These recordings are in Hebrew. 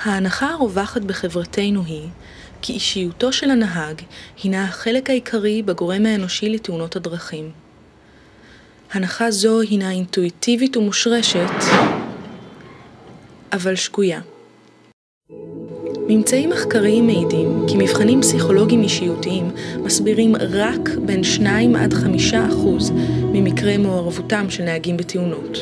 ההנחה הרווחת בחברתנו היא כי אישיותו של הנהג הינה החלק העיקרי בגורם האנושי לתאונות הדרכים. הנחה זו הינה אינטואיטיבית ומושרשת, אבל שגויה. ממצאים מחקריים מעידים כי מבחנים פסיכולוגיים אישיותיים מסבירים רק בין 2 עד 5% ממקרי מעורבותם של נהגים בתאונות.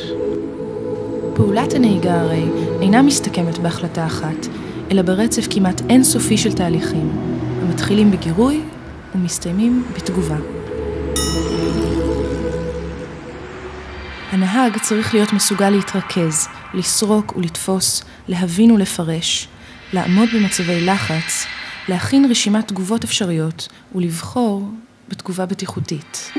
פעולת הנהיגה הרי אינה מסתכמת בהחלטה אחת, אלא ברצף כמעט אינסופי של תהליכים, המתחילים בגירוי ומסתיימים בתגובה. הנהג צריך להיות מסוגל להתרכז, לסרוק ולתפוס, להבין ולפרש, לעמוד במצבי לחץ, להכין רשימת תגובות אפשריות ולבחור בתגובה בטיחותית.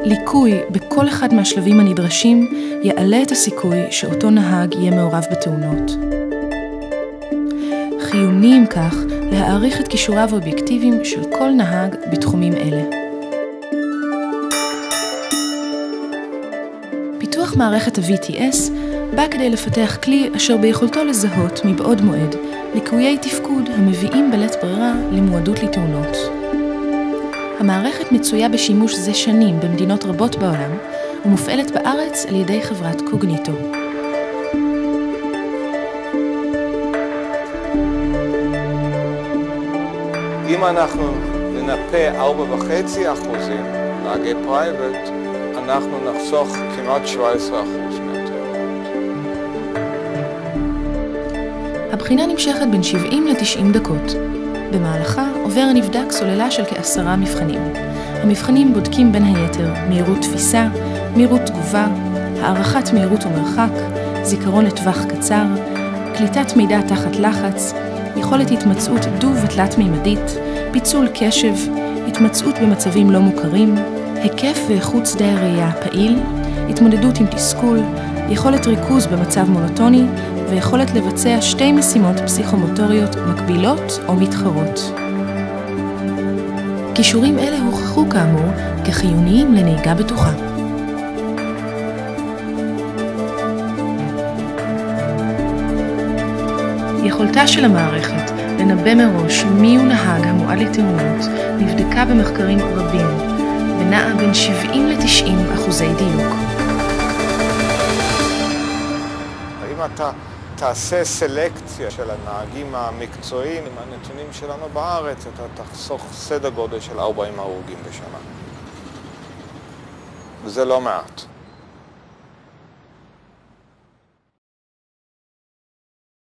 ליקוי בכל אחד מהשלבים הנדרשים יעלה את הסיכוי שאותו נהג יהיה מעורב בתאונות. חיוני אם כך להעריך את כישוריו האובייקטיביים של כל נהג בתחומים אלה. פיתוח מערכת ה-VTS בא כדי לפתח כלי אשר ביכולתו לזהות מבעוד מועד ליקויי תפקוד המביאים בלית ברירה למועדות לתאונות. המערכת מצויה בשימוש זה שנים במדינות רבות בעולם ומופעלת בארץ על ידי חברת קוגניטו. אם אנחנו ננפה 4.5% נהגי פרייבט, אנחנו נחסוך כמעט 17% מהתאונות. הבחינה נמשכת בין 70 ל-90 דקות. במהלכה עובר הנבדק סוללה של כ10 מבחנים. המבחנים בודקים בין היתר מהירות תפיסה, מהירות תגובה, הערכת מהירות ומרחק, זיכרון לטווח קצר, קליטת מידע תחת לחץ, יכולת התמצאות דו ותלת מימדית, פיצול קשב, התמצאות במצבים לא מוכרים, היקף ואיכות שדה הראייה פעיל, התמודדות עם תסכול, יכולת ריכוז במצב מונוטוני ויכולת לבצע 2 משימות פסיכומוטוריות מקבילות או מתחרות. כישורים אלה הוכחו כאמור כחיוניים לנהיגה בטוחה. יכולתה של המערכת לנבא מראש מיהו נהג המועד לתאונות נבדקה במחקרים רבים ונעה בין 70 ל-90% דיוק. אם אתה תעשה סלקציה של הנהגים המקצועיים עם הנתונים שלנו בארץ, אתה תחסוך סדר גודל של 40 הרוגים בשנה. וזה לא מעט.